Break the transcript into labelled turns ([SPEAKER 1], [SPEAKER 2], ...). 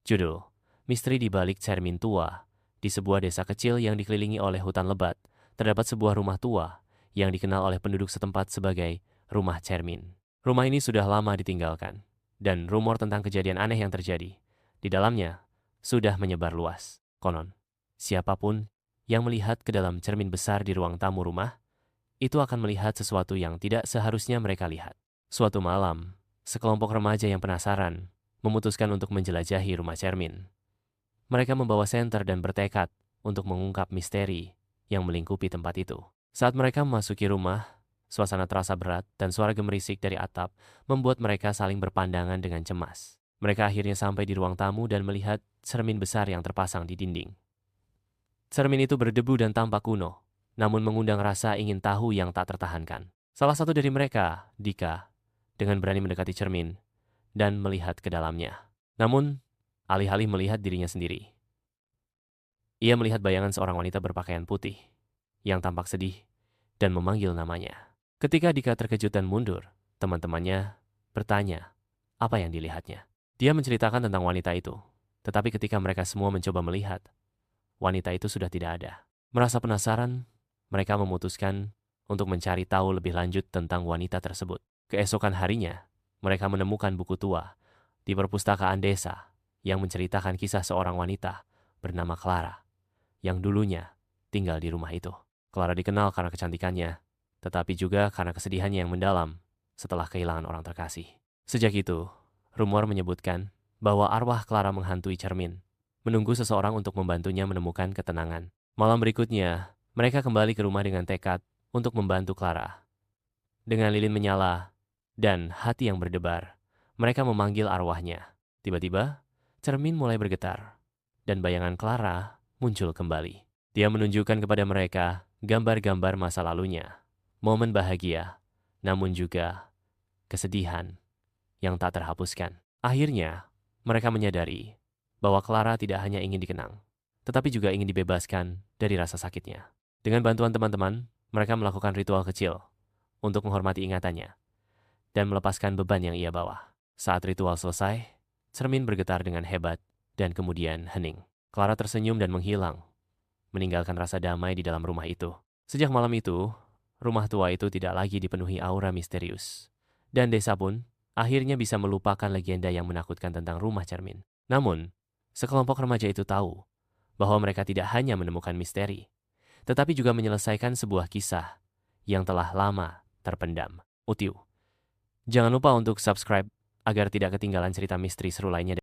[SPEAKER 1] Judul: Misteri di Balik Cermin Tua. Di sebuah desa kecil yang dikelilingi oleh hutan lebat, terdapat sebuah rumah tua yang dikenal oleh penduduk setempat sebagai Rumah Cermin. Rumah ini sudah lama ditinggalkan, dan rumor tentang kejadian aneh yang terjadi di dalamnya sudah menyebar luas. Konon, siapapun yang melihat ke dalam cermin besar di ruang tamu rumah, itu akan melihat sesuatu yang tidak seharusnya mereka lihat. Suatu malam, sekelompok remaja yang penasaran memutuskan untuk menjelajahi rumah cermin. Mereka membawa senter dan bertekad untuk mengungkap misteri yang melingkupi tempat itu. Saat mereka memasuki rumah, suasana terasa berat dan suara gemerisik dari atap membuat mereka saling berpandangan dengan cemas. Mereka akhirnya sampai di ruang tamu dan melihat cermin besar yang terpasang di dinding. Cermin itu berdebu dan tampak kuno, namun mengundang rasa ingin tahu yang tak tertahankan. Salah satu dari mereka, Dika, dengan berani mendekati cermin dan melihat ke dalamnya. Namun, alih-alih melihat dirinya sendiri, ia melihat bayangan seorang wanita berpakaian putih yang tampak sedih dan memanggil namanya. Ketika Dika terkejut dan mundur, teman-temannya bertanya apa yang dilihatnya. Dia menceritakan tentang wanita itu, tetapi ketika mereka semua mencoba melihat, wanita itu sudah tidak ada. Merasa penasaran, mereka memutuskan untuk mencari tahu lebih lanjut tentang wanita tersebut. Keesokan harinya, mereka menemukan buku tua di perpustakaan desa yang menceritakan kisah seorang wanita bernama Clara yang dulunya tinggal di rumah itu. Clara dikenal karena kecantikannya, tetapi juga karena kesedihannya yang mendalam setelah kehilangan orang terkasih. Sejak itu, rumor menyebutkan bahwa arwah Clara menghantui cermin, menunggu seseorang untuk membantunya menemukan ketenangan. Malam berikutnya, mereka kembali ke rumah dengan tekad untuk membantu Clara. Dengan lilin menyala dan hati yang berdebar, mereka memanggil arwahnya. Tiba-tiba, cermin mulai bergetar, dan bayangan Clara muncul kembali. Dia menunjukkan kepada mereka gambar-gambar masa lalunya, momen bahagia, namun juga kesedihan yang tak terhapuskan. Akhirnya, mereka menyadari bahwa Clara tidak hanya ingin dikenang, tetapi juga ingin dibebaskan dari rasa sakitnya. Dengan bantuan teman-teman, mereka melakukan ritual kecil untuk menghormati ingatannya dan melepaskan beban yang ia bawa. Saat ritual selesai, cermin bergetar dengan hebat dan kemudian hening. Clara tersenyum dan menghilang, meninggalkan rasa damai di dalam rumah itu. Sejak malam itu, rumah tua itu tidak lagi dipenuhi aura misterius. Dan desa pun akhirnya bisa melupakan legenda yang menakutkan tentang rumah cermin. Namun, sekelompok remaja itu tahu bahwa mereka tidak hanya menemukan misteri, tetapi juga menyelesaikan sebuah kisah yang telah lama terpendam. Utiu, jangan lupa untuk subscribe agar tidak ketinggalan cerita misteri seru lainnya.